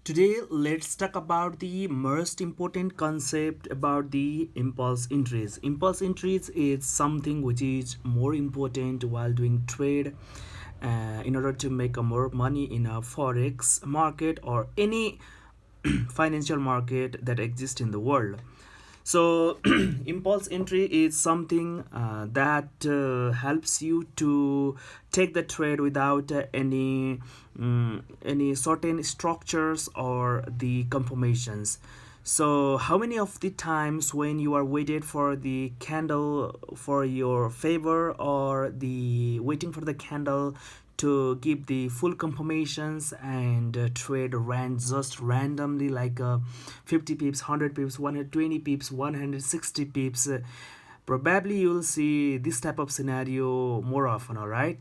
Today, let's talk about the most important concept about the impulse entries. Impulse entries is something which is more important while doing trade in order to make a more money in a forex market or any financial market that exists in the world. So, impulse entry is something that helps you to take the trade without any certain structures or the confirmations. So, how many of the times when you are waited for the candle for your favor or the waiting for the candle to give the full confirmations and trade ran just randomly like 50 pips, 100 pips, 120 pips, 160 pips, probably you'll see this type of scenario more often. All right,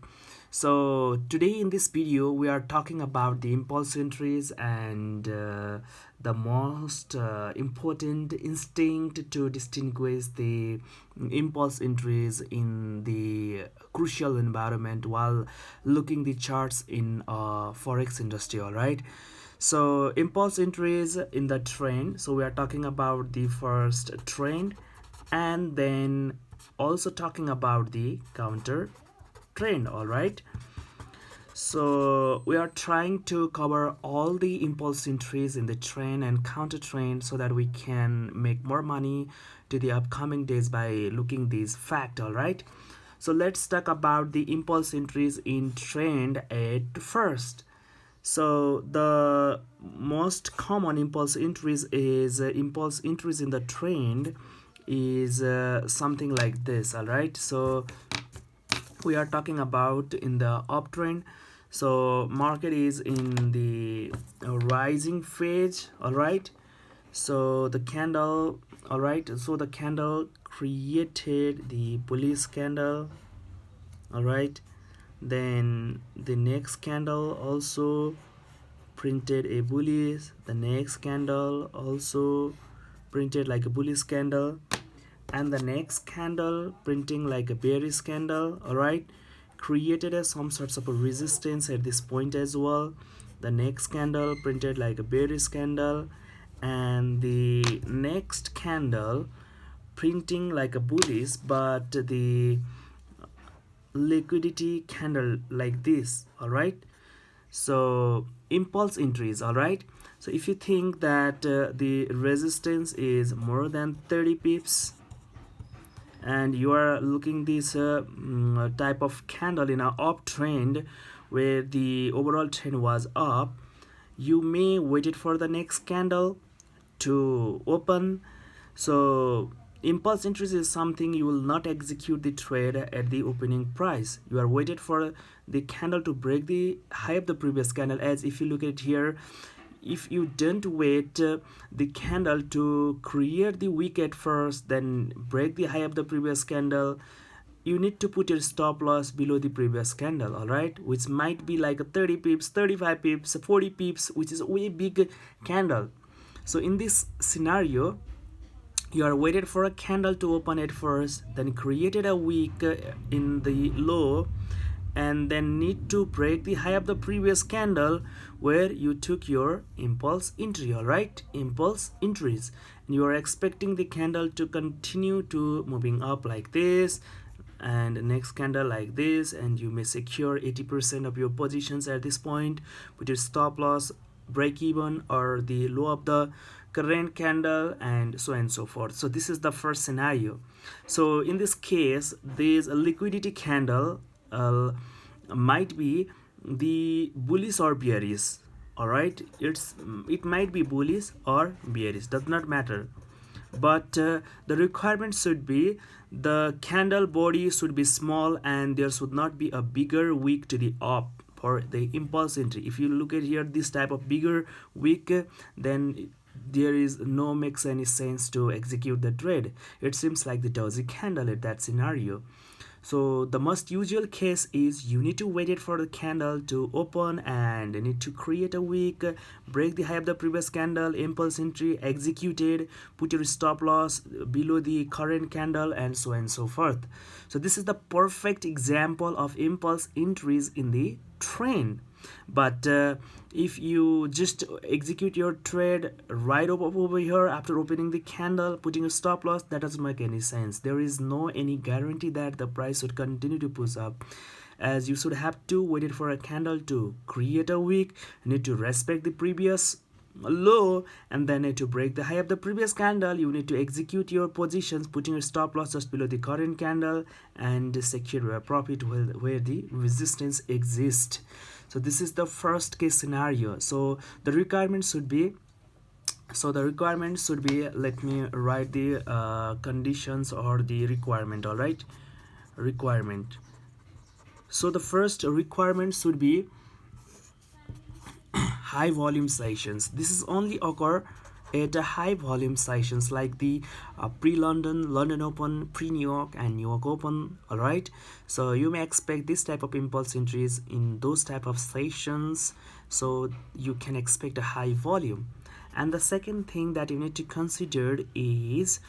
so today in this video we are talking about the impulse entries and the most important instinct to distinguish the impulse entries in the crucial environment while looking the charts in forex industry. All right, so impulse entries in the trend, so we are talking about the first trend and then also talking about the counter trend. All right, so we are trying to cover all the impulse entries in the trend and counter trend so that we can make more money to the upcoming days by looking these fact. All right, so let's talk about the impulse entries in trend at first. So the most common impulse entries is impulse entries in the trend is something like this. All right, so we are talking about in the uptrend, so market is in the rising phase. All right, so the candle, all right, so the candle created the bullish candle. All right, then the next candle also printed a bullish, the next candle also printed like a bullish candle, and the next candle printing like a bearish candle. All right, created some sorts of a resistance at this point as well. The next candle printed like a bearish candle, and the next candle printing like a bullish but the liquidity candle like this. All right, so impulse entries. All right, so if you think that the resistance is more than 30 pips and you are looking this type of candle in an uptrend where the overall trend was up, you may wait it for the next candle to open. So impulse entries is something you will not execute the trade at the opening price. You are waited for the candle to break the high of the previous candle. As if you look at here, if you don't wait the candle to create the wick at first, then break the high of the previous candle, you need to put your stop loss below the previous candle. All right, which might be like 30 pips, 35 pips, 40 pips, which is a way big candle. So in this scenario, you are waited for a candle to open at first, then created a wick in the low, and then need to break the high of the previous candle where you took your impulse entry. All right, impulse entries, and you are expecting the candle to continue to moving up like this and next candle like this, and you may secure 80% of your positions at this point with your stop loss break even or the low of the current candle and so on and so forth. So this is the first scenario. So in this case, this liquidity candle might be the bullish or bearish. All right, it might be bullish or bearish, does not matter, but the requirement should be the candle body should be small and there should not be a bigger wick to the up for the impulse entry. If you look at here this type of bigger wick, then there is no makes any sense to execute the trade. It seems like the doji candle at that scenario. So the most usual case is you need to wait it for the candle to open and need to create a wick, break the high of the previous candle, impulse entry executed, put your stop loss below the current candle and so on and so forth. So this is the perfect example of impulse entries in the trend. But if you just execute your trade right over here after opening the candle, putting a stop loss, that doesn't make any sense. There is no any guarantee that the price would continue to push up, as you should have to wait for a candle to create a wick. You need to respect the previous low and then need to break the high of the previous candle. You need to execute your positions, putting your stop loss just below the current candle and secure your profit where the resistance exists. So this is the first case scenario. So the requirement should be, let me write the conditions or the requirement. All right, requirement. So the first requirement should be high volume sessions. This is only occur at a high volume sessions like the pre-London, London Open, pre-New York and New York Open. All right, so you may expect this type of impulse entries in those type of sessions, so you can expect a high volume. And the second thing that you need to consider is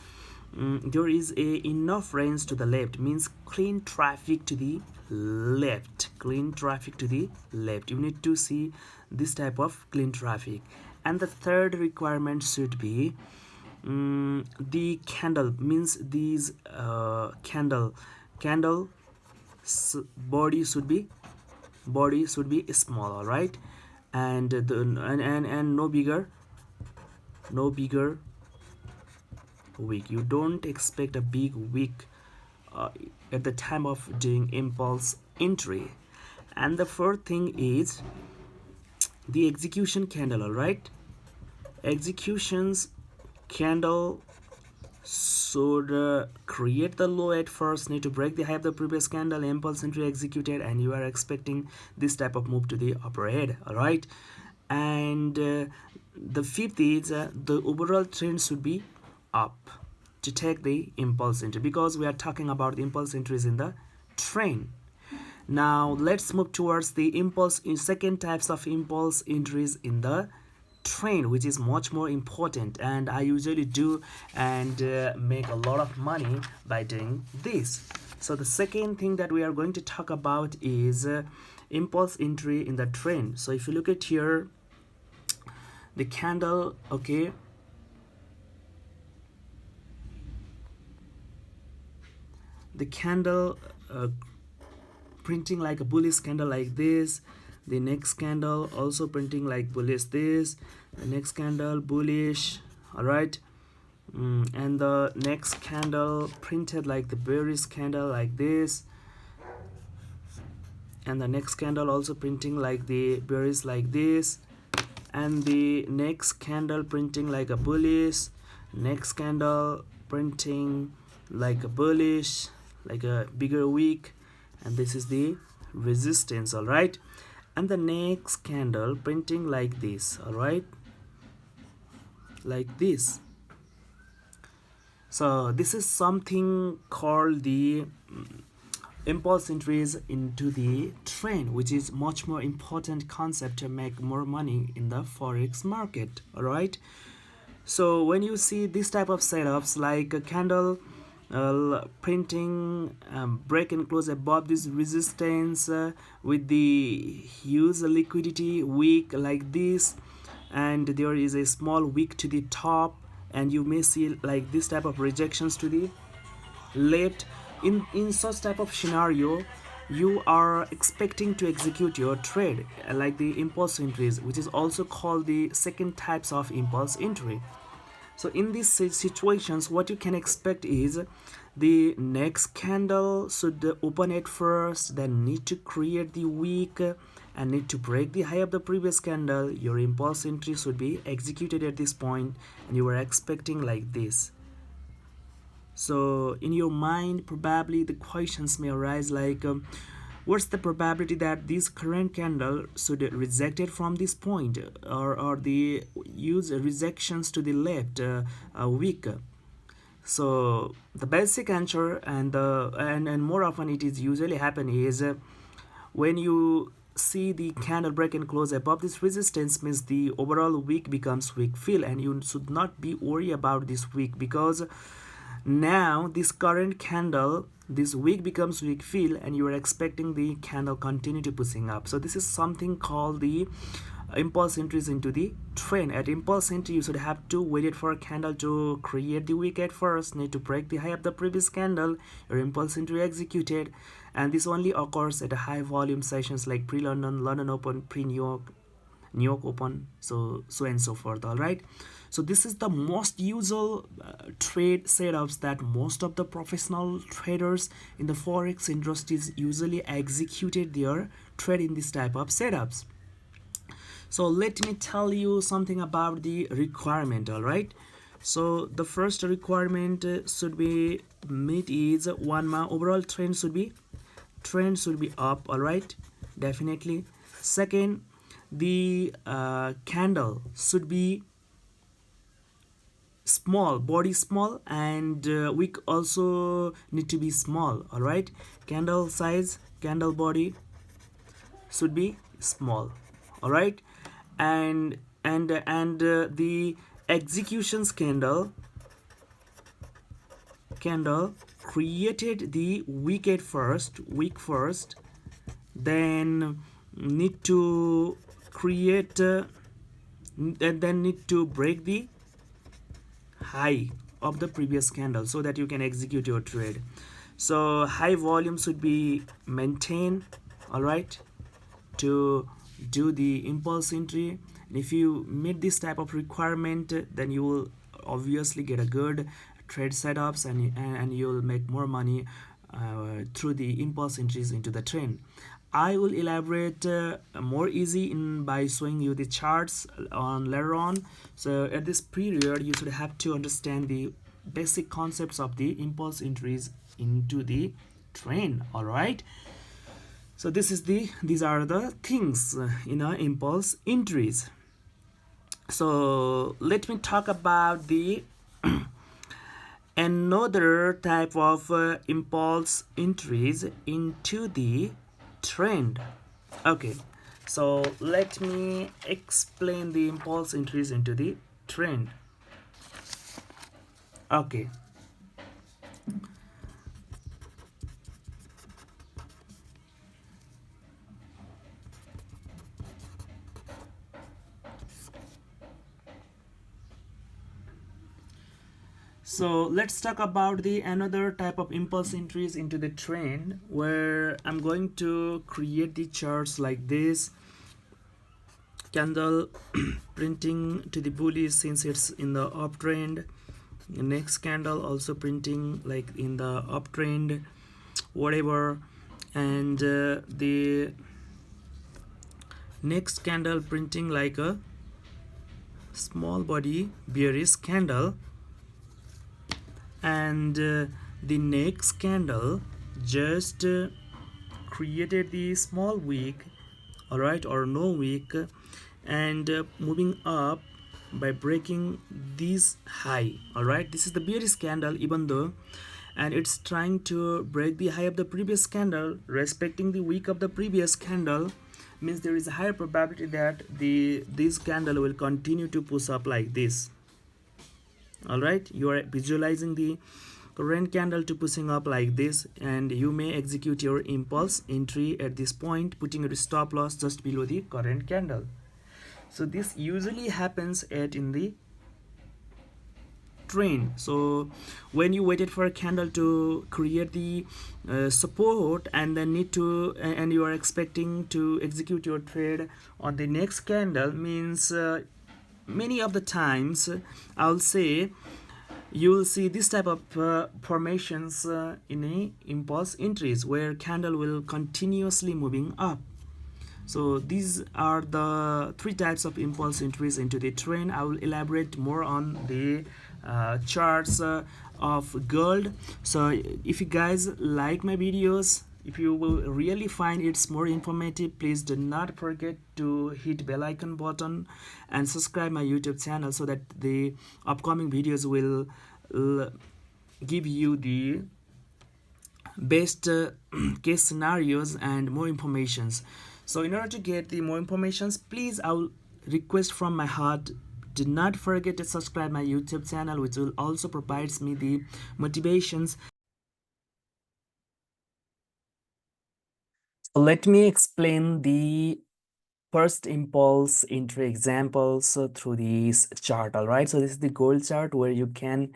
there is enough range to the left, means clean traffic to the left. You need to see this type of clean traffic. And the third requirement should be the candle, means these candle body should be small. All right, and no bigger wick. You don't expect a big wick at the time of doing impulse entry. And the fourth thing is the execution candle. All right, executions candle should create the low at first, need to break the high of the previous candle, impulse entry executed, and you are expecting this type of move to the upper head. All right, and the fifth is the overall trend should be up to take the impulse entry, because we are talking about the impulse entries in the trend. Now let's move towards the second types of impulse entries in the trend, which is much more important, and I usually do and make a lot of money by doing this. So the second thing that we are going to talk about is impulse entry in the trend. So if you look at here, the candle, okay, the candle printing like a bullish candle like this, the next candle also printing like bullish this, the next candle bullish. All right, and the next candle printed like the bearish candle like this, and the next candle also printing like the bearish like this, and the next candle printing like a bullish, next candle printing like a bullish, like a bigger wick, and this is the resistance. All right, and the next candle printing like this. All right, like this. So this is something called the impulse entries into the trend, which is much more important concept to make more money in the forex market. All right, so when you see this type of setups like a candle printing break and close above this resistance with the huge liquidity wick like this, and there is a small wick to the top, and you may see like this type of rejections to the left. In such type of scenario, you are expecting to execute your trade like the impulse entries, which is also called the second types of impulse entry. So in these situations, what you can expect is the next candle should open at first, then need to create the wick and need to break the high of the previous candle. Your impulse entry should be executed at this point, and you are expecting like this. So in your mind, probably the questions may arise like what's the probability that this current candle should reject it from this point, or the use rejections to the left wick? So the basic answer, and more often it is usually happen is when you see the candle break and close above this resistance, means the overall wick becomes wick fill, and you should not be worried about this wick, because Now this current candle, this wick becomes wick fill, and you are expecting the candle continue to pushing up. So this is something called the impulse entries into the trend. At impulse entry, you should have to wait for a candle to create the wick at first, need to break the high of the previous candle, your impulse entry executed, and this only occurs at a high volume sessions like pre-London, London Open, pre-New York, New York Open, so and so forth. All right, so this is the most usual trade setups that most of the professional traders in the forex industries usually executed their trade in this type of setups. So let me tell you something about the requirement. All right, so the first requirement should be meet is 1 month overall trend should be up. All right, definitely. Second, the candle should be small, body small, and wick also need to be small. All right, candle size, candle body should be small. All right, and the executions candle created the wick at first, then need to create and then need to break the high of the previous candle so that you can execute your trade. So high volume should be maintained, all right, to do the impulse entry. And if you meet this type of requirement, then you will obviously get a good trade setups, and you'll make more money through the impulse entries into the trend. I will elaborate more easy in by showing you the charts on later on. So at this period, you should have to understand the basic concepts of the impulse entries into the trend. All right. So these are the things in our impulse entries. So let me talk about the another type of impulse entries into the trend. Okay, so let me explain the impulse entries into the trend. Okay, so let's talk about the another type of impulse entries into the trend, where I'm going to create the charts like this. Candle printing to the bullish since it's in the uptrend. The next candle also printing like in the uptrend, whatever, and the next candle printing like a small body bearish candle, and the next candle just created the small wick, all right, or no wick, and moving up by breaking this high. All right, this is the bearish candle, even though, and it's trying to break the high of the previous candle, respecting the wick of the previous candle, means there is a higher probability that this candle will continue to push up like this. All right, you are visualizing the current candle to pushing up like this, and you may execute your impulse entry at this point, putting your stop loss just below the current candle. So this usually happens in the trend. So when you waited for a candle to create the support, and then need to and you are expecting to execute your trade on the next candle, means many of the times I'll say you will see this type of formations in a impulse entries, where candle will continuously moving up. So these are the three types of impulse entries into the trend. I will elaborate more on the charts of gold. So if you guys like my videos, if you will really find it's more informative, please do not forget to hit bell icon button and subscribe my YouTube channel, so that the upcoming videos will give you the best case scenarios and more informations. So in order to get the more informations, please, I will request from my heart do not forget to subscribe my YouTube channel, which will also provides me the motivations. So let me explain the first impulse entry examples through this chart. All right, so this is the gold chart where you can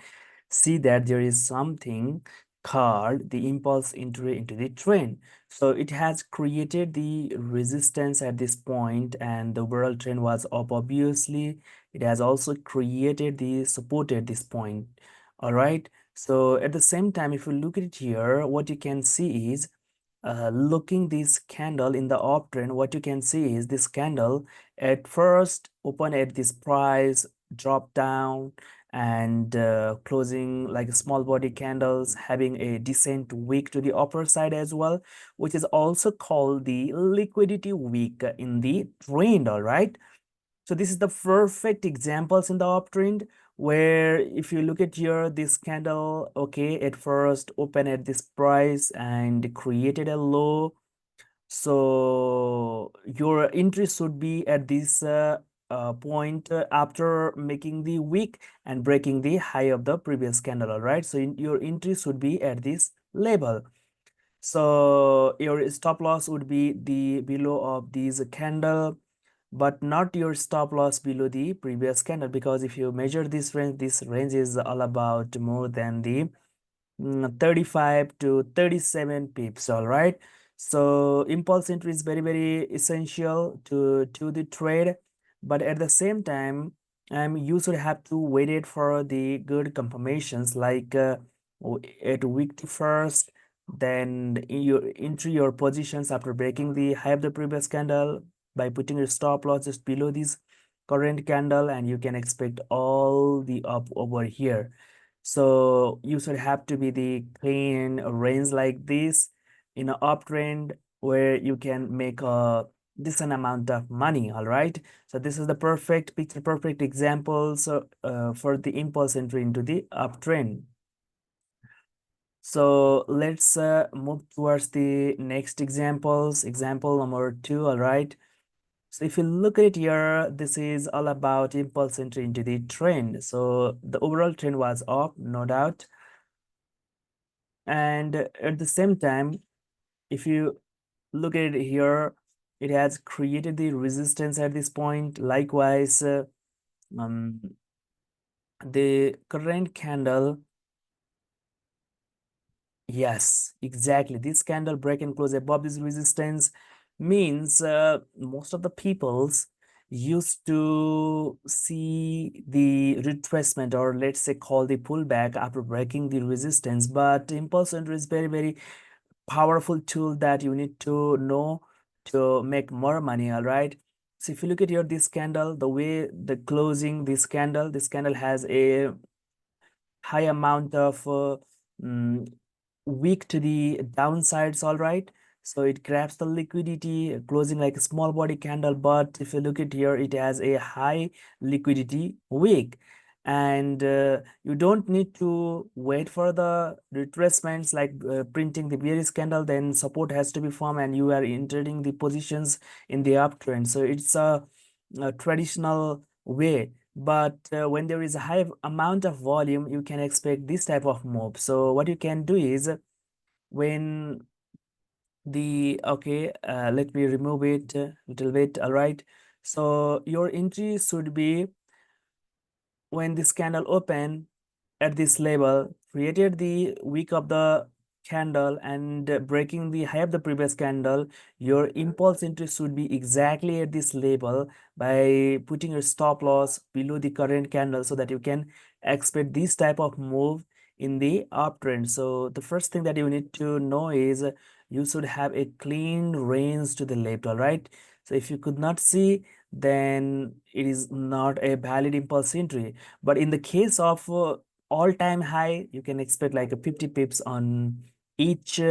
see that there is something called the impulse entry into the trend. So it has created the resistance at this point and the overall trend was up. Obviously it has also created the support at this point. All right, so at the same time, if you look at it here, what you can see is looking this candle in the uptrend, what you can see is this candle at first open at this price, drop down, and closing like small body candles, having a decent wick to the upper side as well, which is also called the liquidity wick in the trend. All right, so this is the perfect examples in the uptrend where if you look at here, this candle, okay, at first open at this price and created a low. So your entry should be at this point after making the wick and breaking the high of the previous candle. All right, so your entry should be at this level. So your stop loss would be the below of this candle, but not your stop loss below the previous candle, because if you measure this range is all about more than the 35 to 37 pips. All right, so impulse entry is very essential to the trade, but at the same time you should have to wait it for the good confirmations, like at week first, then you enter your positions after breaking the high of the previous candle by putting your stop loss just below this current candle, and you can expect all the up over here. So you should have to be the clean range like this in an uptrend where you can make a decent amount of money. All right, so this is the perfect picture, perfect example, so for the impulse entry into the uptrend. So let's move towards the next examples. Example number 2. All right, so if you look at it here, this is all about impulse entry into the trend. So the overall trend was up, no doubt, and at the same time, if you look at it here, it has created the resistance at this point. Likewise, um, the current candle, yes, exactly, this candle break and close above this resistance means most of the peoples used to see the retracement, or let's say call the pullback after breaking the resistance. But impulse entry is very powerful tool that you need to know to make more money. All right, so if you look at here, this candle, the way the closing this candle has a high amount of weak to the downsides. All right, so it grabs the liquidity closing like a small body candle, but if you look at here, it has a high liquidity wick, and you don't need to wait for the retracements like printing the bearish candle, then support has to be formed and you are entering the positions in the uptrend. So it's a traditional way, but when there is a high amount of volume, you can expect this type of move. So what you can do is, when the okay, let me remove it a little bit. All right, so your entry should be when this candle open at this level, created the wick of the candle and breaking the high of the previous candle, your impulse entry should be exactly at this level by putting your stop loss below the current candle, so that you can expect this type of move in the uptrend. So the first thing that you need to know is you should have a clean range to the left. All right, so if you could not see, then it is not a valid impulse entry. But in the case of all-time high, you can expect like a 50 pips on each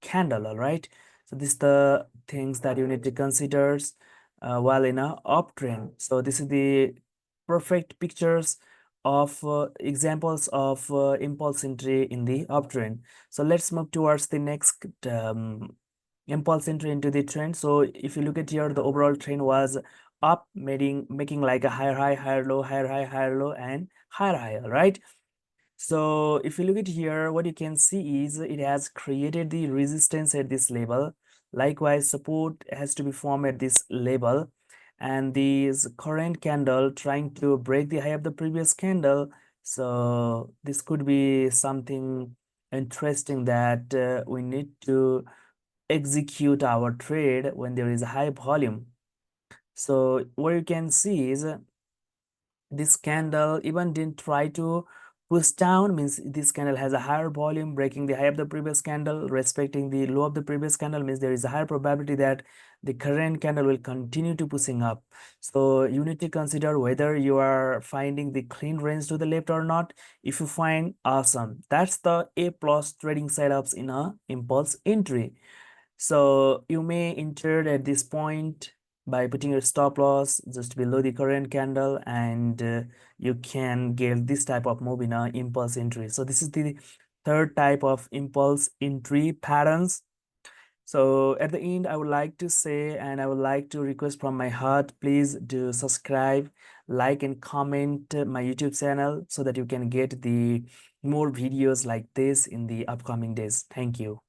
candle. All right, so this is the things that you need to consider while in a uptrend. So this is the perfect pictures of examples of impulse entry in the uptrend. So let's move towards the next impulse entry into the trend. So if you look at here, the overall trend was up, making like a higher high, higher low, higher high, higher low, and higher high, right? So if you look at here, what you can see is it has created the resistance at this level. Likewise, support has to be formed at this level. And this current candle trying to break the high of the previous candle. So this could be something interesting that we need to execute our trade when there is a high volume. So what you can see is this candle even didn't try to push down, means this candle has a higher volume, breaking the high of the previous candle, respecting the low of the previous candle, means there is a higher probability that the current candle will continue to pushing up. So you need to consider whether you are finding the clean range to the left or not. If you find, awesome, that's the A plus trading setups in a impulse entry. So you may enter at this point by putting your stop loss just below the current candle, and you can get this type of move in a impulse entry. So this is the third type of impulse entry patterns. So at the end, I would like to say, and I would like to request from my heart, please do subscribe, like, and comment my YouTube channel so that you can get the more videos like this in the upcoming days. Thank you.